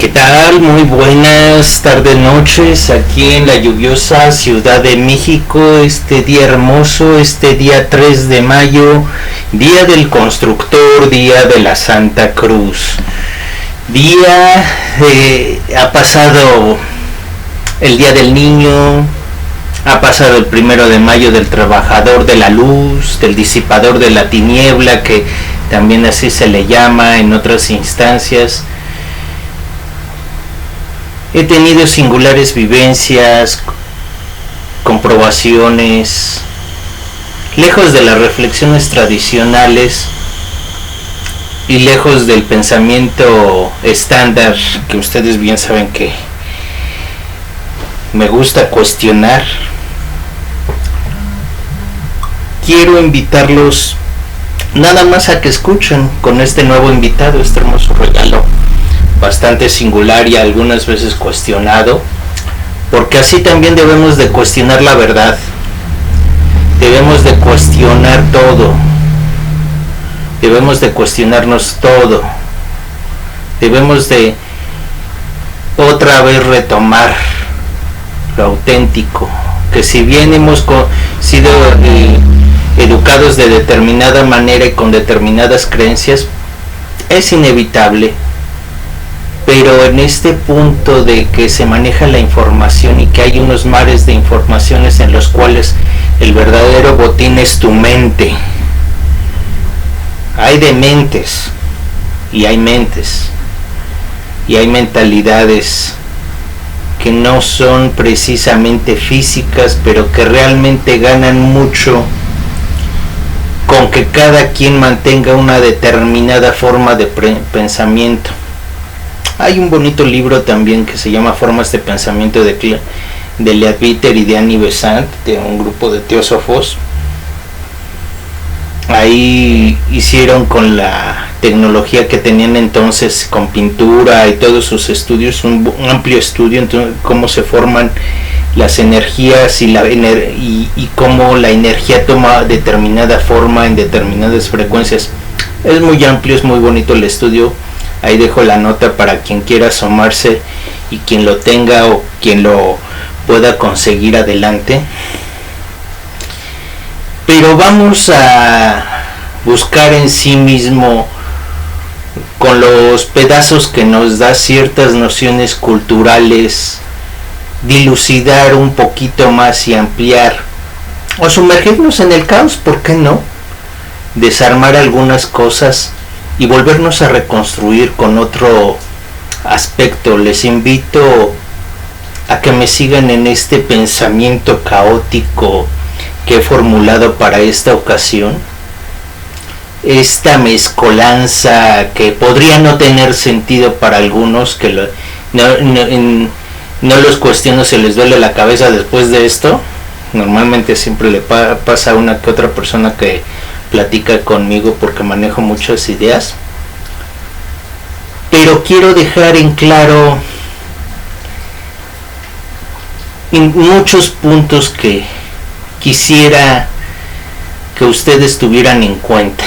¿Qué tal? Muy buenas tardes, noches, aquí en la lluviosa Ciudad de México, este día hermoso, este día 3 de mayo, día del constructor, día de la Santa Cruz. Ha pasado el día del niño, ha pasado el 1 de mayo del trabajador de la luz, del disipador de la tiniebla, que también así se le llama en otras instancias. He tenido singulares vivencias, comprobaciones, lejos de las reflexiones tradicionales y lejos del pensamiento estándar, que ustedes bien saben que me gusta cuestionar. Quiero invitarlos nada más a que escuchen con este nuevo invitado, este hermoso regalo, bastante singular y algunas veces cuestionado, porque así también debemos de cuestionar la verdad, debemos de cuestionar todo, debemos de cuestionarnos todo, debemos de otra vez retomar lo auténtico, que si bien hemos sido educados de determinada manera y con determinadas creencias, es inevitable. Pero en este punto de que se maneja la información y que hay unos mares de informaciones en los cuales el verdadero botín es tu mente. Hay de mentes y hay mentes y hay mentalidades que no son precisamente físicas, pero que realmente ganan mucho con que cada quien mantenga una determinada forma de pensamiento. Hay un bonito libro también que se llama Formas de Pensamiento de Leadbeater y de Annie Besant, de un grupo de teósofos. Ahí hicieron con la tecnología que tenían entonces, con pintura y todos sus estudios, un amplio estudio en cómo se forman las energías y cómo la energía toma determinada forma en determinadas frecuencias. Es muy amplio, es muy bonito el estudio. Ahí dejo la nota para quien quiera asomarse y quien lo tenga o quien lo pueda conseguir, adelante. Pero vamos a buscar en sí mismo, con los pedazos que nos da ciertas nociones culturales, dilucidar un poquito más y ampliar, o sumergirnos en el caos, ¿por qué no? Desarmar algunas cosas y volvernos a reconstruir con otro aspecto. Les invito a que me sigan en este pensamiento caótico que he formulado para esta ocasión, esta mezcolanza que podría no tener sentido para algunos, que no los cuestiono, se les duele la cabeza después de esto. Normalmente siempre le pasa a una que otra persona que platica conmigo porque manejo muchas ideas, pero quiero dejar en claro muchos puntos que quisiera que ustedes tuvieran en cuenta.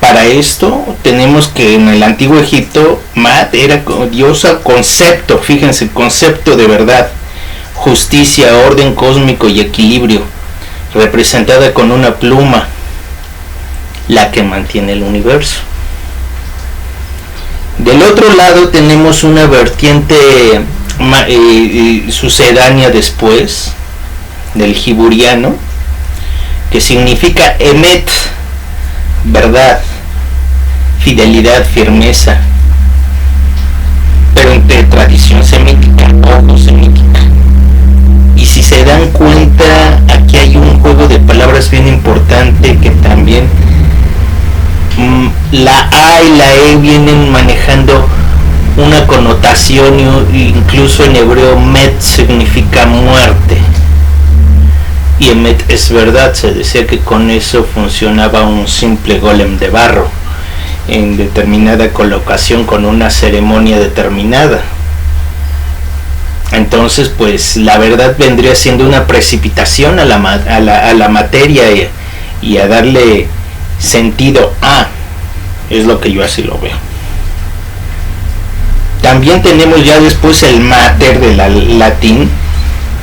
Para esto tenemos que en el antiguo Egipto, Maat era diosa concepto, fíjense, concepto de verdad, justicia, orden cósmico y equilibrio, representada con una pluma, la que mantiene el universo. Del otro lado tenemos una vertiente sucedánea después, del hiburiano, que significa Emet, verdad, fidelidad, firmeza, pero entre tradición semítica o no semítica. Y si se dan cuenta, aquí hay un juego de palabras bien importante, que también la A y la E vienen manejando una connotación, incluso en hebreo Met significa muerte y Emet es verdad. Se decía que con eso funcionaba un simple golem de barro en determinada colocación con una ceremonia determinada. Entonces, pues la verdad vendría siendo una precipitación a la materia y a darle sentido a Es lo que yo así lo veo. También tenemos ya después el mater del latín,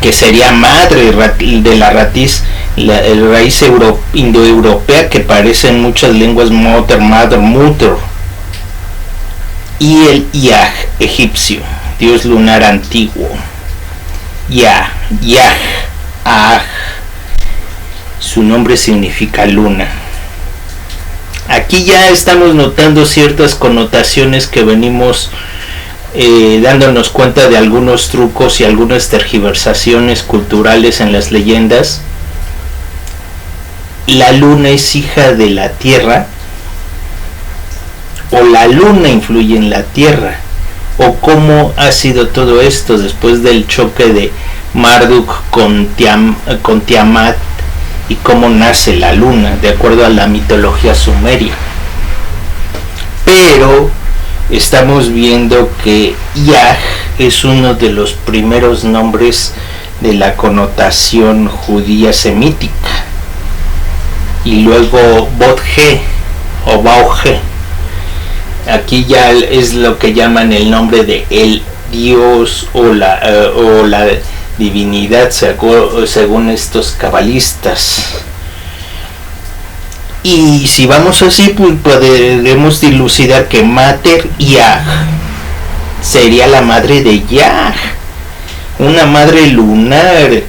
que sería madre de la raíz, el raíz indoeuropea que parece en muchas lenguas mother, mother, mutter. Y el Yah egipcio, dios lunar antiguo. Yah, Ah. Su nombre significa luna. Aquí ya estamos notando ciertas connotaciones que venimos dándonos cuenta de algunos trucos y algunas tergiversaciones culturales en las leyendas. La luna es hija de la tierra, o la luna influye en la tierra, o cómo ha sido todo esto después del choque de Marduk con Tiamat, y cómo nace la luna de acuerdo a la mitología sumeria. Pero estamos viendo que Yah es uno de los primeros nombres de la connotación judía semítica, y luego Bodge o Bauge, aquí ya es lo que llaman el nombre de el dios o la divinidad según estos cabalistas. Y si vamos así, pues podremos dilucidar que Mater Yah sería la madre de Yah, una madre lunar,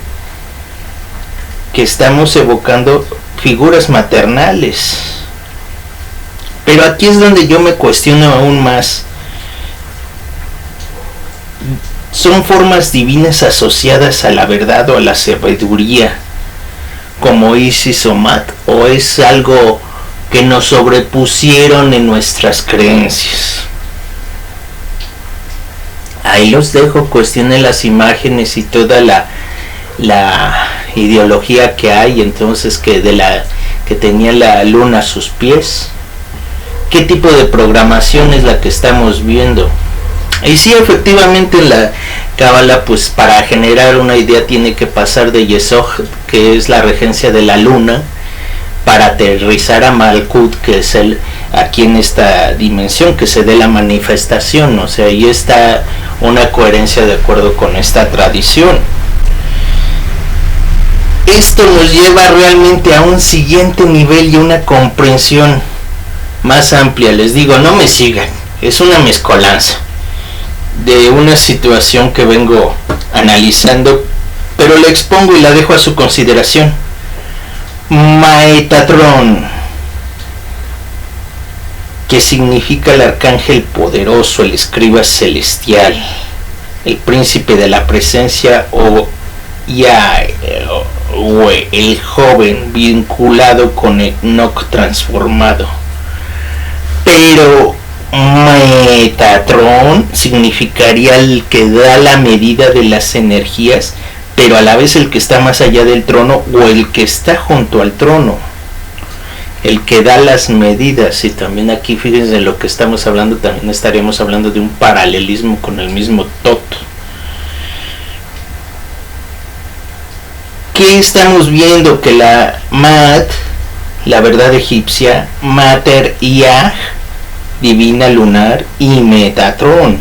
que estamos evocando figuras maternales. Pero aquí es donde yo me cuestiono aún más. ¿Son formas divinas asociadas a la verdad o a la sabiduría, como Isis o Mat, o es algo que nos sobrepusieron en nuestras creencias? Ahí los dejo, cuestionen las imágenes y toda la ideología que hay entonces que tenía la luna a sus pies. ¿Qué tipo de programación es la que estamos viendo? Y sí, efectivamente en la Cábala, pues para generar una idea tiene que pasar de Yesod, que es la regencia de la luna, para aterrizar a Malkut, que es aquí en esta dimensión, que se dé la manifestación. O sea, ahí está una coherencia de acuerdo con esta tradición. Esto nos lleva realmente a un siguiente nivel y una comprensión más amplia. Les digo, no me sigan, es una mezcolanza de una situación que vengo analizando, pero la expongo y la dejo a su consideración. Maetatron, que significa el arcángel poderoso, el escriba celestial, el príncipe de la presencia, o ya el joven vinculado con Enoch transformado. Pero Metatron significaría el que da la medida de las energías, pero a la vez el que está más allá del trono, o el que está junto al trono, el que da las medidas. Y también aquí fíjense en lo que estamos hablando, también estaremos hablando de un paralelismo con el mismo Toto. ¿Qué estamos viendo? Que la Mat, la verdad egipcia, Mater Yah, divina lunar, y Metatron,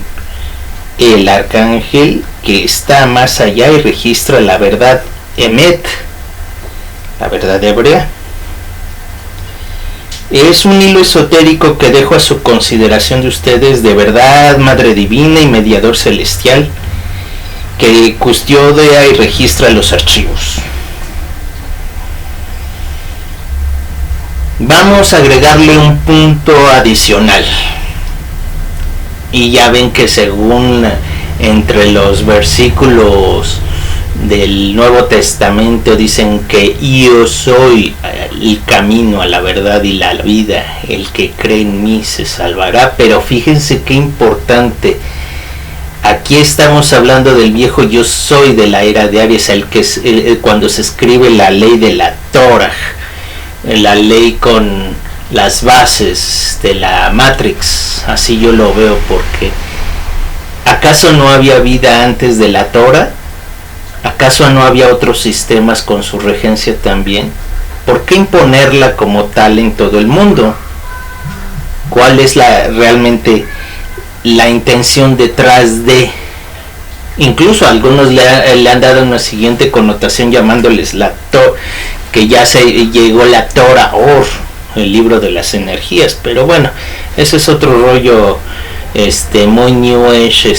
el arcángel que está más allá y registra la verdad Emet, la verdad hebrea. Es un hilo esotérico que dejo a su consideración de ustedes, de verdad, Madre Divina y Mediador Celestial, que custodia y registra los archivos. Vamos a agregarle un punto adicional. Y ya ven que según entre los versículos del Nuevo Testamento dicen que yo soy el camino a la verdad y la vida, el que cree en mí se salvará. Pero fíjense qué importante, aquí estamos hablando del viejo yo soy de la era de Aries, cuando se escribe la ley de la Torah, la ley con las bases de la Matrix, así yo lo veo. Porque ¿acaso no había vida antes de la Torah? ¿Acaso no había otros sistemas con su regencia también? ¿Por qué imponerla como tal en todo el mundo? cuál es realmente la intención detrás de. Incluso algunos le han dado una siguiente connotación llamándoles que ya se llegó la Torah Or, el libro de las energías, pero bueno, ese es otro rollo muy New Age,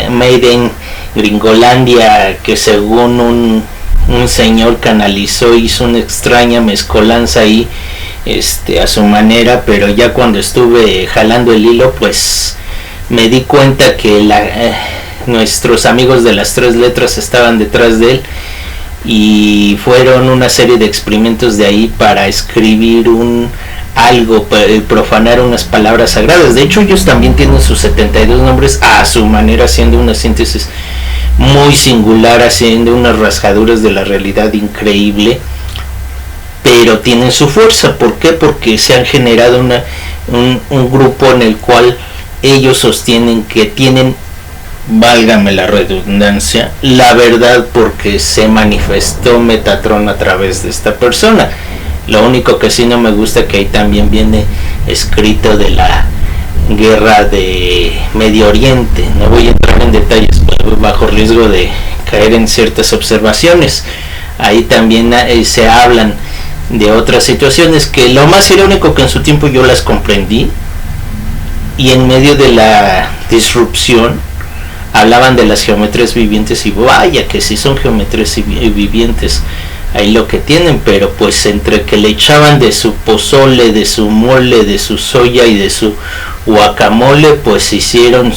made in Gringolandia, que según un señor canalizó, hizo una extraña mezcolanza ahí a su manera, pero ya cuando estuve jalando el hilo, pues me di cuenta que nuestros amigos de las 3 letras estaban detrás de él, y fueron una serie de experimentos de ahí para escribir profanar unas palabras sagradas. De hecho, ellos también tienen sus 72 nombres a su manera, haciendo una síntesis muy singular, haciendo unas rasgaduras de la realidad increíble, pero tienen su fuerza. ¿Por qué? Porque se han generado un grupo en el cual ellos sostienen que tienen, válgame la redundancia, la verdad, porque se manifestó Metatron a través de esta persona. Lo único que sí no me gusta, que ahí también viene escrito de la guerra de Medio Oriente. No voy a entrar en detalles bajo riesgo de caer en ciertas observaciones. Ahí también se hablan de otras situaciones, que lo más irónico, que en su tiempo yo las comprendí, y en medio de la disrupción hablaban de las geometrías vivientes, y vaya que sí son geometrías vivientes ahí lo que tienen, pero pues entre que le echaban de su pozole, de su mole, de su soya y de su guacamole, pues hicieron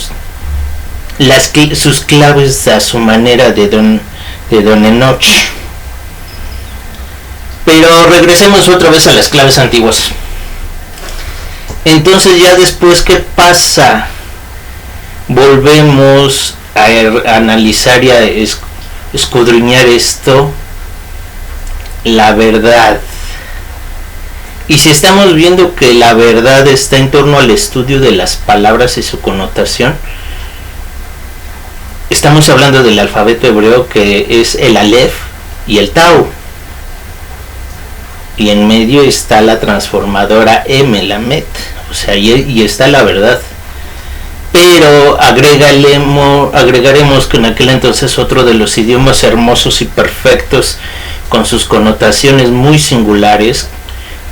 sus claves a su manera de Don Enoch. Pero regresemos otra vez a las claves antiguas. Entonces, ya después, ¿qué pasa? Volvemos a analizar y a escudriñar esto, la verdad. Y si estamos viendo que la verdad está en torno al estudio de las palabras y su connotación, estamos hablando del alfabeto hebreo, que es el Aleph y el Tau, y en medio está la transformadora M, la Met, o sea, y está la verdad. Pero agregaremos que en aquel entonces otro de los idiomas hermosos y perfectos, con sus connotaciones muy singulares,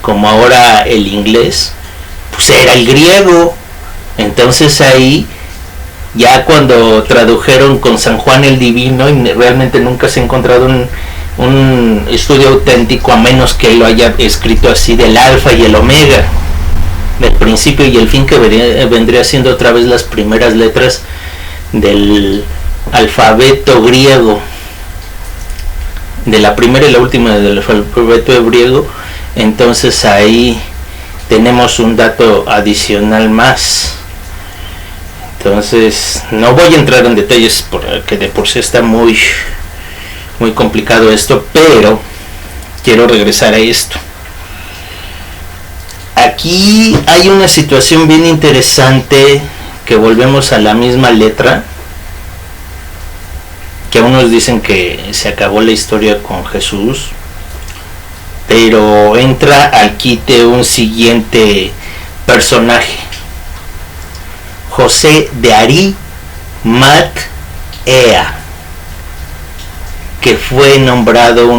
como ahora el inglés, pues era el griego. Entonces ahí, ya cuando tradujeron con San Juan el Divino, y realmente nunca se ha encontrado un estudio auténtico, a menos que lo haya escrito así, del alfa y el omega, del principio y el fin, que vendría siendo otra vez las primeras letras del alfabeto griego, de la primera y la última del alfabeto griego. Entonces ahí tenemos un dato adicional más. Entonces no voy a entrar en detalles porque de por sí está muy complicado esto, pero quiero regresar a esto. Aquí hay una situación bien interesante, que volvemos a la misma letra, que unos dicen que se acabó la historia con Jesús, pero entra al quite un siguiente personaje, José de Arimatea, que fue nombrado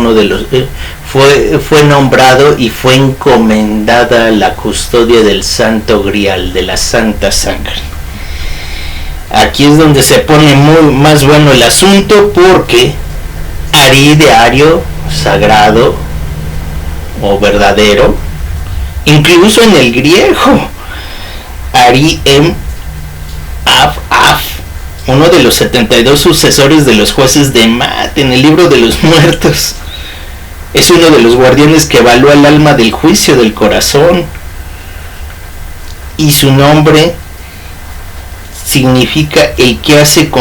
fue nombrado y fue encomendada la custodia del Santo Grial, de la Santa Sangre. Aquí es donde se pone más bueno el asunto, porque Ari, de Ario, sagrado o verdadero, incluso en el griego, Ari Af, uno de los 72 sucesores de los jueces de Mat en el libro de los muertos, es uno de los guardianes que evalúa el alma del juicio del corazón, y su nombre significa el que hace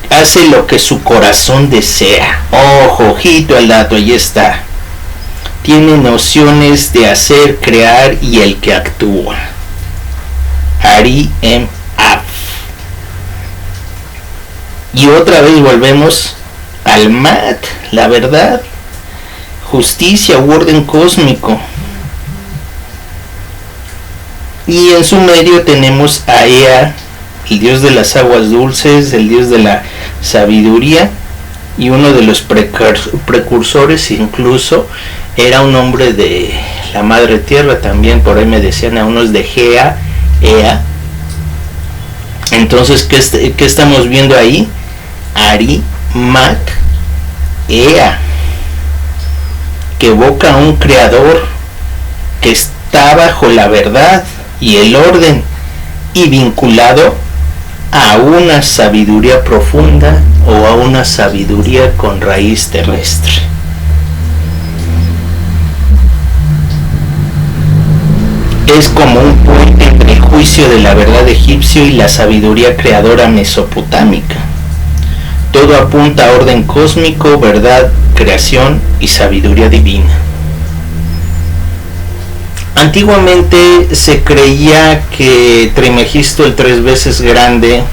hace lo que su corazón desea. Ojito al dato, ahí está. Tiene nociones de hacer, crear, y el que actúa. Ari Af. Y otra vez volvemos al Mat, la verdad, justicia u orden cósmico. Y en su medio tenemos a Ea, el dios de las aguas dulces, el dios de la sabiduría, y uno de los precursores incluso era un hombre de la madre tierra también. Por ahí me decían a unos de Gea, Ea. Entonces, ¿qué estamos viendo ahí? Ari, Mac, Ea, que evoca a un creador que está bajo la verdad y el orden y vinculado a una sabiduría profunda o a una sabiduría con raíz terrestre. Es como un puente entre el juicio de la verdad egipcio y la sabiduría creadora mesopotámica. Todo apunta a orden cósmico, verdad, creación y sabiduría divina. Antiguamente se creía que Trimegisto, el 3 veces grande,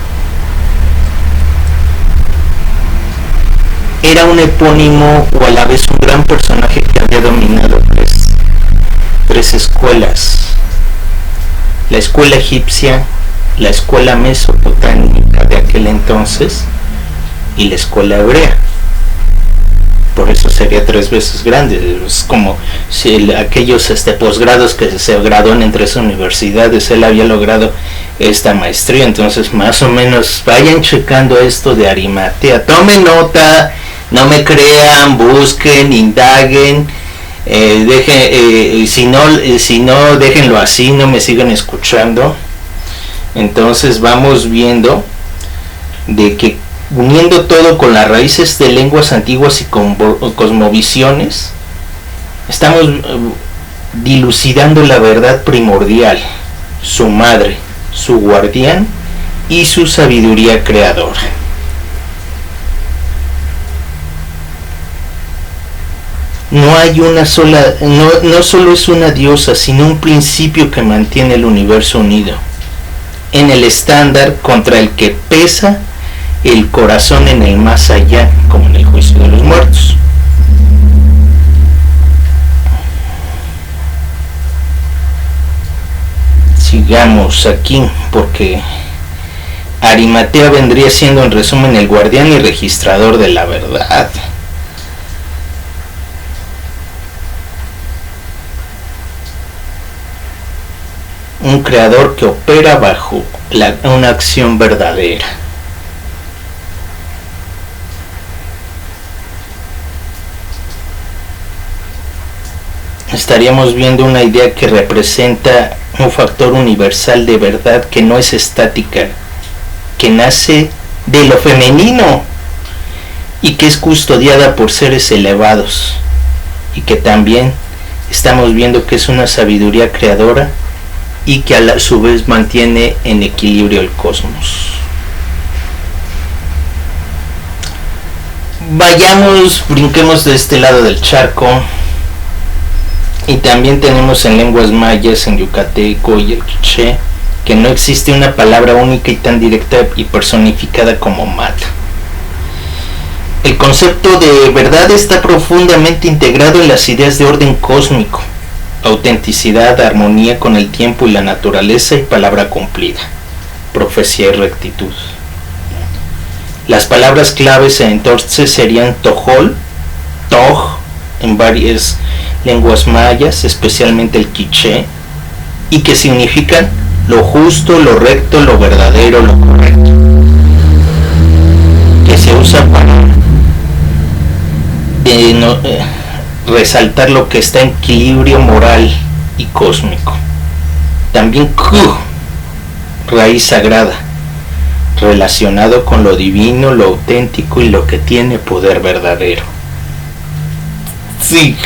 era un epónimo o a la vez un gran personaje que había dominado tres escuelas: la escuela egipcia, la escuela mesopotámica de aquel entonces y la escuela hebrea. Por eso sería 3 veces grande. Es como si aquellos posgrados que se graduan en 3 universidades, él había logrado esta maestría. Entonces, más o menos, vayan checando esto de Arimatea, tomen nota, no me crean, busquen, indaguen, si no, déjenlo así, no me sigan escuchando. Entonces vamos viendo de que, uniendo todo con las raíces de lenguas antiguas y con cosmovisiones, estamos dilucidando la verdad primordial, su madre, su guardián y su sabiduría creadora. No hay una sola, no solo es una diosa, sino un principio que mantiene el universo unido, en el estándar contra el que pesa el corazón en el más allá, como en el juicio de los muertos. Sigamos aquí, porque Arimatea vendría siendo en resumen el guardián y registrador de la verdad. Un creador que opera bajo una acción verdadera. Estaríamos viendo una idea que representa un factor universal de verdad que no es estática, que nace de lo femenino y que es custodiada por seres elevados, y que también estamos viendo que es una sabiduría creadora y que a su vez mantiene en equilibrio el cosmos. Brinquemos de este lado del charco. Y también tenemos en lenguas mayas, en yucateco y el quiché, que no existe una palabra única y tan directa y personificada como mata. El concepto de verdad está profundamente integrado en las ideas de orden cósmico: autenticidad, armonía con el tiempo y la naturaleza y palabra cumplida, profecía y rectitud. Las palabras claves entonces serían tojol, toj, en varias lenguas mayas, especialmente el quiché, y que significan lo justo, lo recto, lo verdadero, lo correcto, que se usa para resaltar lo que está en equilibrio moral y cósmico. También Ku, raíz sagrada, relacionado con lo divino, lo auténtico y lo que tiene poder verdadero. Zig,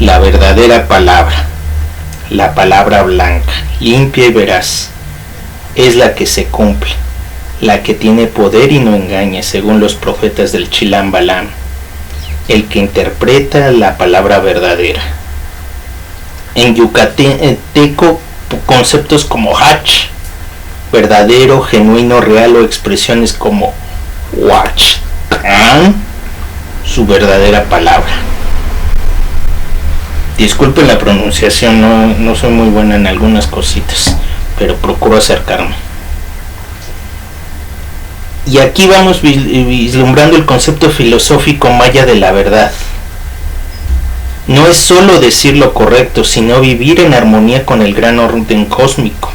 la verdadera palabra, la palabra blanca, limpia y veraz, es la que se cumple, la que tiene poder y no engaña, según los profetas del Chilam Balam, el que interpreta la palabra verdadera. En yucateco, conceptos como hach, verdadero, genuino, real, o expresiones como wach, su verdadera palabra. Disculpe la pronunciación, no soy muy buena en algunas cositas, pero procuro acercarme. Y aquí vamos vislumbrando el concepto filosófico maya de la verdad. No es solo decir lo correcto, sino vivir en armonía con el gran orden cósmico.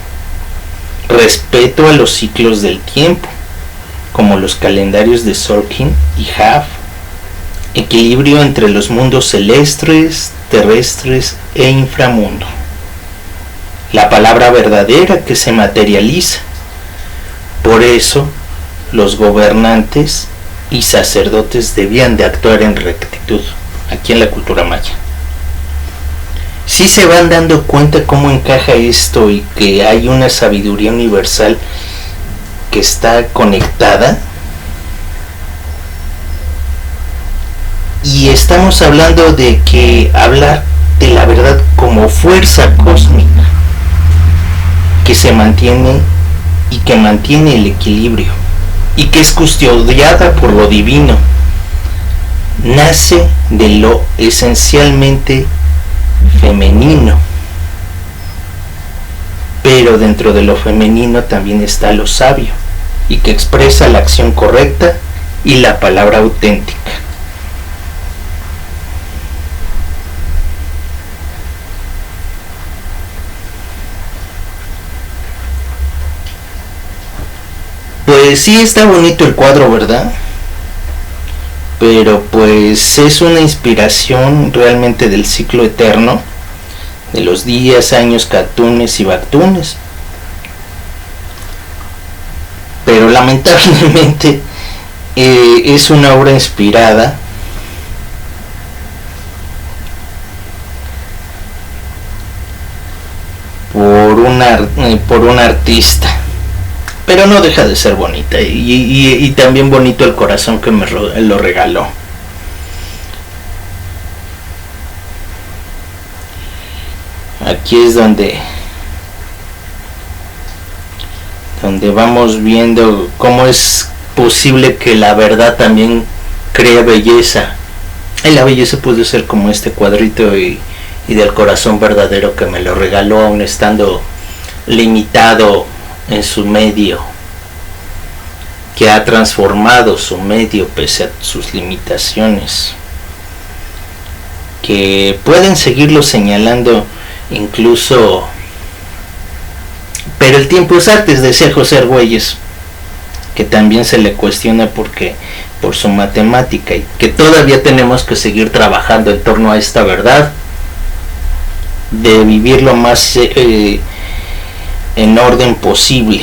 Respeto a los ciclos del tiempo, como los calendarios de Sorkin y Hav. Equilibrio entre los mundos celestes, terrestres e inframundo. La palabra verdadera que se materializa. Por eso, los gobernantes y sacerdotes debían de actuar en rectitud, aquí en la cultura maya. Sí se van dando cuenta cómo encaja esto y que hay una sabiduría universal que está conectada. Y estamos hablando de que hablar de la verdad como fuerza cósmica que se mantiene y que mantiene el equilibrio y que es custodiada por lo divino, nace de lo esencialmente femenino, pero dentro de lo femenino también está lo sabio y que expresa la acción correcta y la palabra auténtica. Pues sí, está bonito el cuadro, ¿verdad? Pero pues es una inspiración realmente del ciclo eterno, de los días, años, catunes y bactunes. Pero lamentablemente es una obra inspirada por un artista. Pero no deja de ser bonita y también bonito el corazón que me lo regaló. Aquí es donde vamos viendo cómo es posible que la verdad también crea belleza. Y la belleza puede ser como este cuadrito y del corazón verdadero que me lo regaló aún estando limitado en su medio, que ha transformado su medio pese a sus limitaciones, que pueden seguirlo señalando incluso, pero el tiempo es arte, decía José Argüelles, que también se le cuestiona porque por su matemática y que todavía tenemos que seguir trabajando en torno a esta verdad de vivir lo más en orden posible.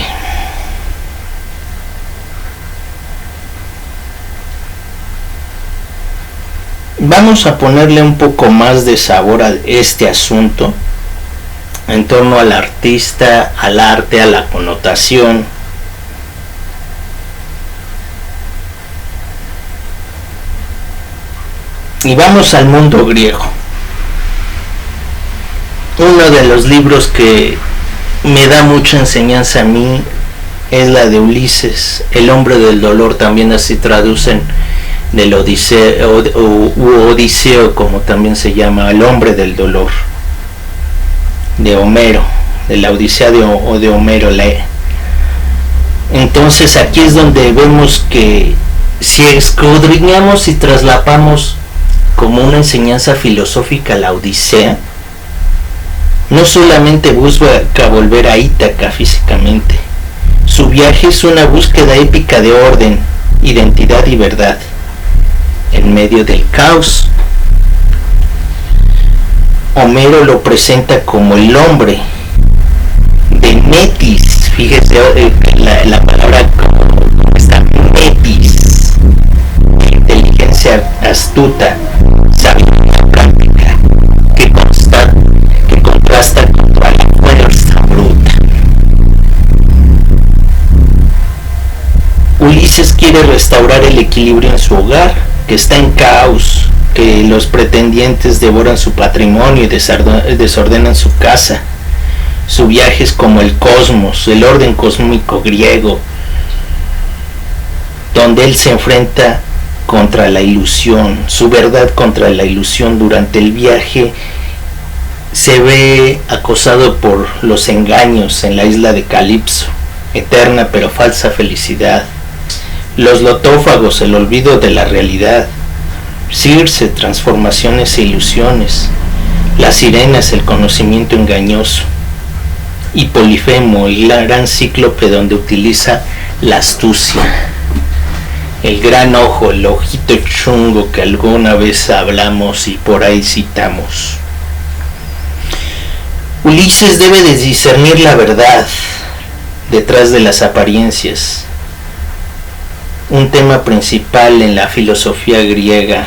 Vamos a ponerle un poco más de sabor a este asunto en torno al artista, al arte, a la connotación. Y vamos al mundo griego. Uno de los libros que me da mucha enseñanza a mí es la de Ulises, el hombre del dolor, también así traducen del Odiseo, Odiseo como también se llama, el hombre del dolor, de Homero, de la Odisea de Homero. Entonces aquí es donde vemos que si escudriñamos y traslapamos como una enseñanza filosófica la Odisea, no solamente busca volver a Ítaca físicamente, su viaje es una búsqueda épica de orden, identidad y verdad, en medio del caos. Homero lo presenta como el hombre de Metis, fíjese la palabra como está, Metis, inteligencia astuta, sabiduría práctica, que contrasta contra la fuerza bruta. Ulises quiere restaurar el equilibrio en su hogar, que está en caos, que los pretendientes devoran su patrimonio y desordenan su casa. Su viaje es como el cosmos, el orden cósmico griego, donde él se enfrenta contra la ilusión, su verdad contra la ilusión. Durante el viaje se ve acosado por los engaños en la isla de Calipso, eterna pero falsa felicidad, los lotófagos, el olvido de la realidad, Circe, transformaciones e ilusiones, las sirenas, el conocimiento engañoso, y Polifemo, el gran cíclope donde utiliza la astucia, el gran ojo, el ojito chungo que alguna vez hablamos y por ahí citamos. Ulises debe de discernir la verdad detrás de las apariencias, un tema principal en la filosofía griega,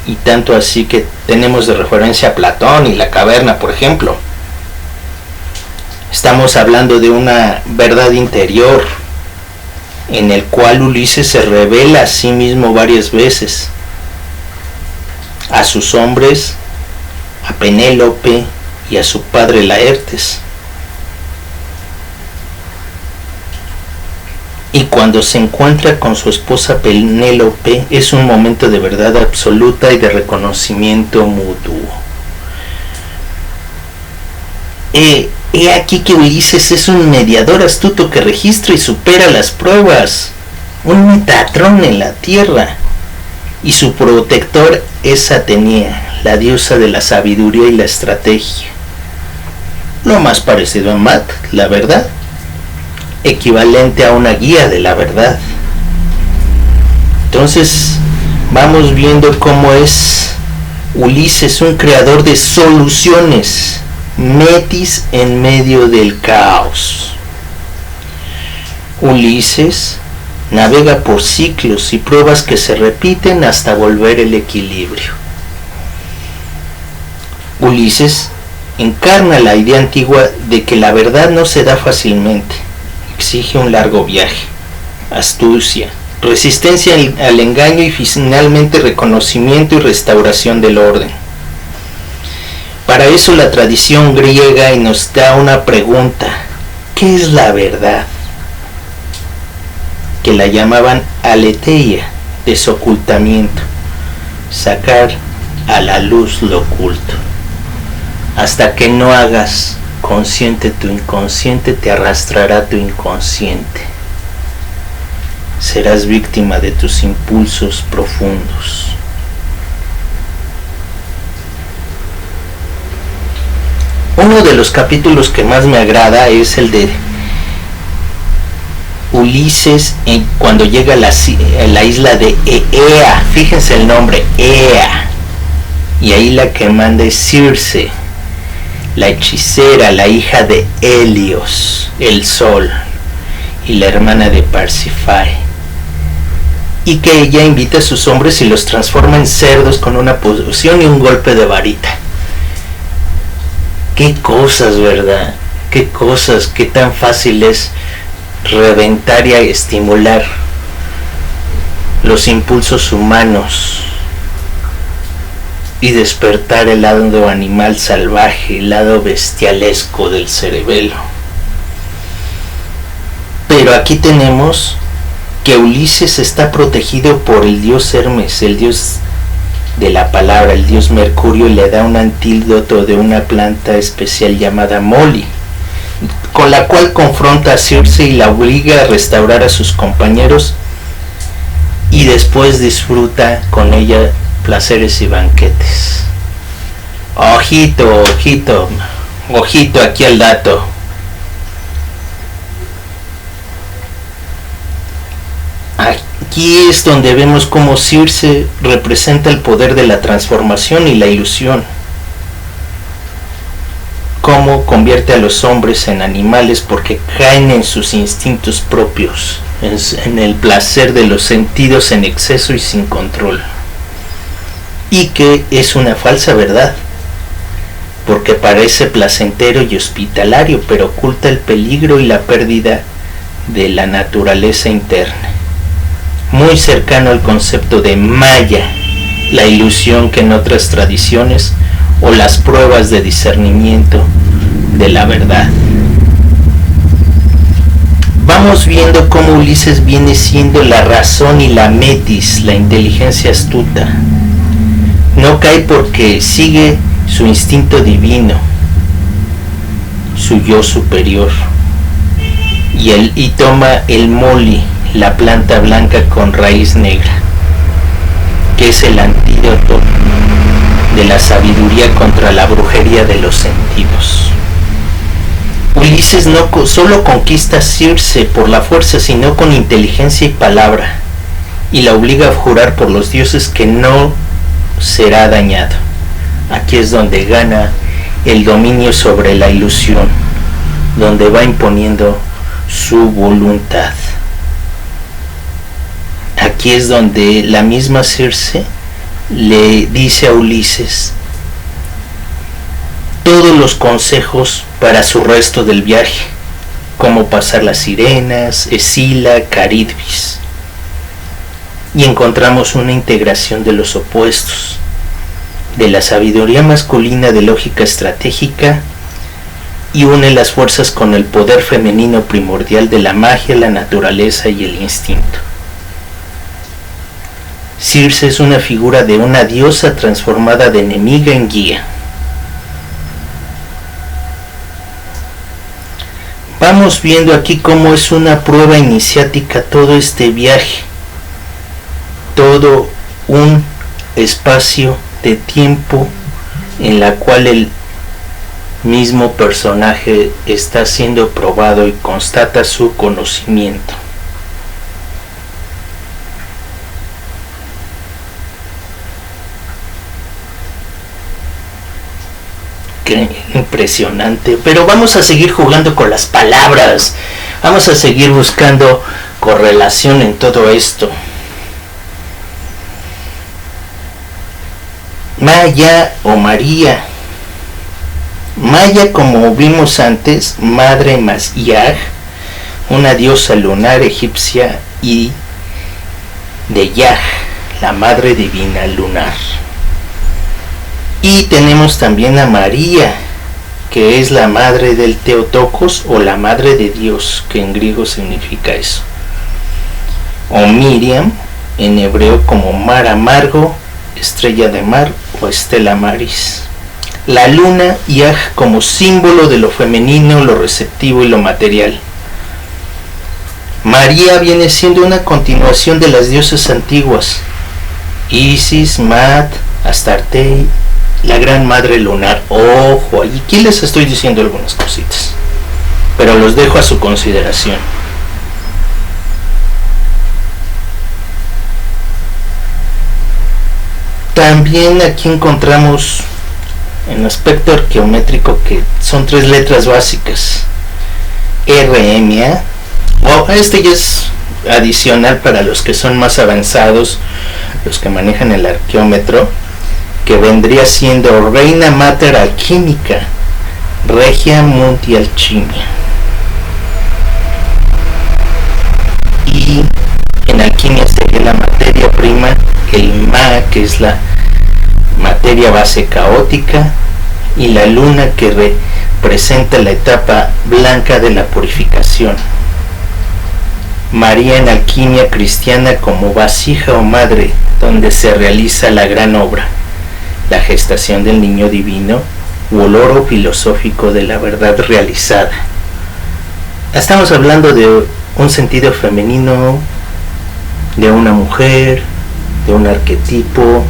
y tanto así que tenemos de referencia a Platón y la caverna, por ejemplo. Estamos hablando de una verdad interior en el cual Ulises se revela a sí mismo varias veces, a sus hombres, a Penélope y a su padre Laertes. Y cuando se encuentra con su esposa Penélope es un momento de verdad absoluta y de reconocimiento mutuo. He aquí que Ulises es un mediador astuto que registra y supera las pruebas, un Metatrón en la tierra, y su protector es Atenea, la diosa de la sabiduría y la estrategia. Lo más parecido a Mat, la verdad, equivalente a una guía de la verdad. Entonces vamos viendo cómo es Ulises un creador de soluciones, Metis en medio del caos. Ulises navega por ciclos y pruebas que se repiten hasta volver el equilibrio. Ulises encarna la idea antigua de que la verdad no se da fácilmente, exige un largo viaje, astucia, resistencia al engaño y finalmente reconocimiento y restauración del orden. Para eso la tradición griega nos da una pregunta: ¿qué es la verdad? Que la llamaban aletheia, desocultamiento, sacar a la luz lo oculto. Hasta que no hagas consciente tu inconsciente, te arrastrará tu inconsciente. Serás víctima de tus impulsos profundos. Uno de los capítulos que más me agrada es el de Ulises cuando llega a la isla de Ea. Fíjense el nombre, Ea. Y ahí la que manda es Circe, la hechicera, la hija de Helios, el sol, y la hermana de Parsífae. Y que ella invita a sus hombres y los transforma en cerdos con una poción y un golpe de varita. Qué cosas, ¿verdad? Qué cosas, qué tan fácil es reventar y estimular los impulsos humanos y despertar el lado animal salvaje, el lado bestialesco del cerebelo. Pero aquí tenemos que Ulises está protegido por el dios Hermes, el dios de la palabra, el dios Mercurio, y le da un antídoto de una planta especial llamada Moli, con la cual confronta a Circe y la obliga a restaurar a sus compañeros, y después disfruta con ella placeres y banquetes. Ojito, ojito, ojito aquí al dato. Aquí es donde vemos cómo Circe representa el poder de la transformación y la ilusión. Cómo convierte a los hombres en animales porque caen en sus instintos propios, en el placer de los sentidos en exceso y sin control. Y que es una falsa verdad, porque parece placentero y hospitalario, pero oculta el peligro y la pérdida de la naturaleza interna. Muy cercano al concepto de Maya, la ilusión que en otras tradiciones o las pruebas de discernimiento de la verdad. Vamos viendo cómo Ulises viene siendo la razón y la metis, la inteligencia astuta. No cae porque sigue su instinto divino, su yo superior, y toma el moli, la planta blanca con raíz negra, que es el antídoto de la sabiduría contra la brujería de los sentidos. Ulises no solo conquista a Circe por la fuerza, sino con inteligencia y palabra, y la obliga a jurar por los dioses que no será dañado. Aquí es donde gana el dominio sobre la ilusión, donde va imponiendo su voluntad. Aquí es donde la misma Circe le dice a Ulises todos los consejos para su resto del viaje, cómo pasar las sirenas, Escila, Caridbis. Y encontramos una integración de los opuestos, de la sabiduría masculina de lógica estratégica, y une las fuerzas con el poder femenino primordial de la magia, la naturaleza y el instinto. Circe es una figura de una diosa transformada de enemiga en guía. Vamos viendo aquí cómo es una prueba iniciática todo este viaje, todo un espacio de tiempo en la cual el mismo personaje está siendo probado y constata su conocimiento. Qué impresionante, pero vamos a seguir jugando con las palabras, vamos a seguir buscando correlación en todo esto. Maya o María. Maya, como vimos antes, madre más Yah, una diosa lunar egipcia, y de Yah, la madre divina lunar. Y tenemos también a María, que es la madre del Theotokos o la madre de Dios, que en griego significa eso. O Miriam, en hebreo como mar amargo, estrella de mar o estela maris. La luna, Yah, como símbolo de lo femenino, lo receptivo y lo material. María viene siendo una continuación de las diosas antiguas, Isis, Mat, Astarte, la gran madre lunar. Ojo, aquí les estoy diciendo algunas cositas, pero los dejo a su consideración. También aquí encontramos en aspecto arqueométrico que son 3 letras básicas: RMA. Este ya es adicional para los que son más avanzados, los que manejan el arqueómetro, que vendría siendo Reina Mater Alquímica, Regia Mundi Alchimia. Y en alquimia sería la materia prima, el Ma, que es la materia base caótica, y la luna, que representa la etapa blanca de la purificación. María en alquimia cristiana como vasija o madre, donde se realiza la gran obra, la gestación del niño divino, u oloro filosófico de la verdad realizada. Estamos hablando de un sentido femenino, de una mujer, de un arquetipo.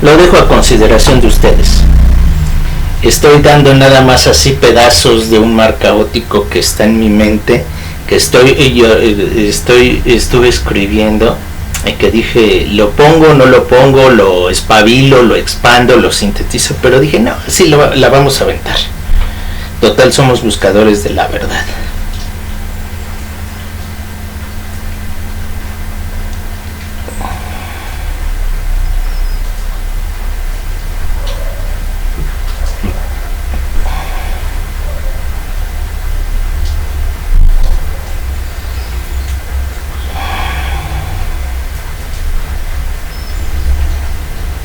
Lo dejo a consideración de ustedes. Estoy dando nada más así pedazos de un mar caótico que está en mi mente, que estuve escribiendo, y que dije, lo pongo, no lo pongo, lo espabilo, lo expando, lo sintetizo, pero dije, no, sí la vamos a aventar. Total, somos buscadores de la verdad.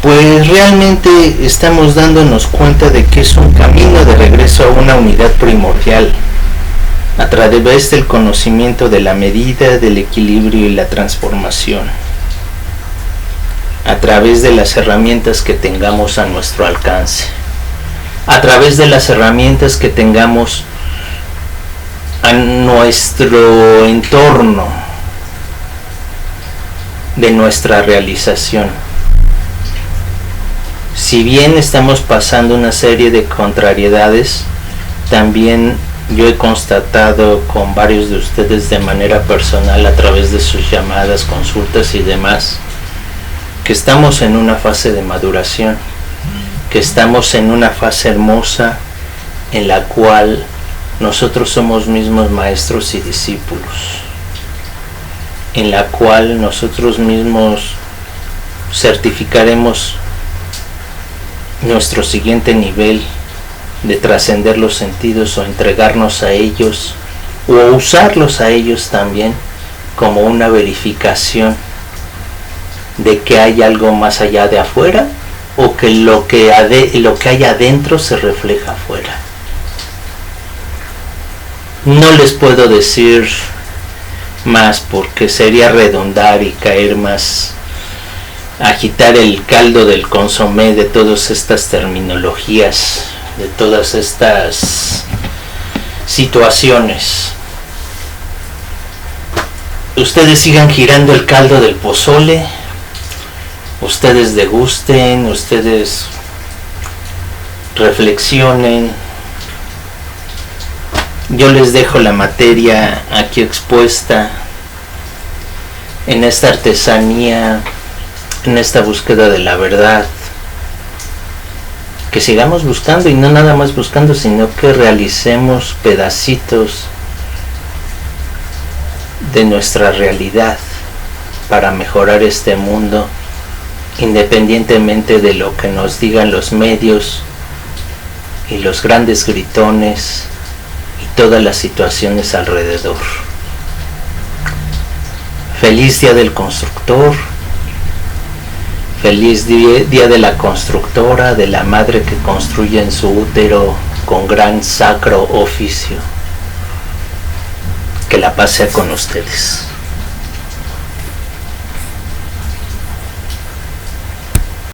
Pues realmente estamos dándonos cuenta de que es un camino de regreso a una unidad primordial, a través del conocimiento de la medida, del equilibrio y la transformación. a través de las herramientas que tengamos a nuestro alcance, a través de las herramientas que tengamos a nuestro entorno de nuestra realización. Si bien estamos pasando una serie de contrariedades, también yo he constatado con varios de ustedes de manera personal a través de sus llamadas, consultas y demás, que estamos en una fase de maduración, que estamos en una fase hermosa en la cual nosotros somos mismos maestros y discípulos, en la cual nosotros mismos certificaremos nuestro siguiente nivel de trascender los sentidos o entregarnos a ellos o usarlos a ellos también como una verificación de que hay algo más allá de afuera o que lo que hay adentro se refleja afuera. No les puedo decir más porque sería redundar y caer más, agitar el caldo del consomé de todas estas terminologías, de todas estas situaciones. Ustedes sigan girando el caldo del pozole, ustedes degusten, ustedes reflexionen. Yo les dejo la materia aquí expuesta en esta artesanía, en esta búsqueda de la verdad. Que sigamos buscando, y no nada más buscando, sino que realicemos pedacitos de nuestra realidad para mejorar este mundo, independientemente de lo que nos digan los medios y los grandes gritones y todas las situaciones alrededor. Feliz Día del Constructor. Feliz día de la constructora, de la madre que construye en su útero con gran sacro oficio. Que la paz sea con ustedes.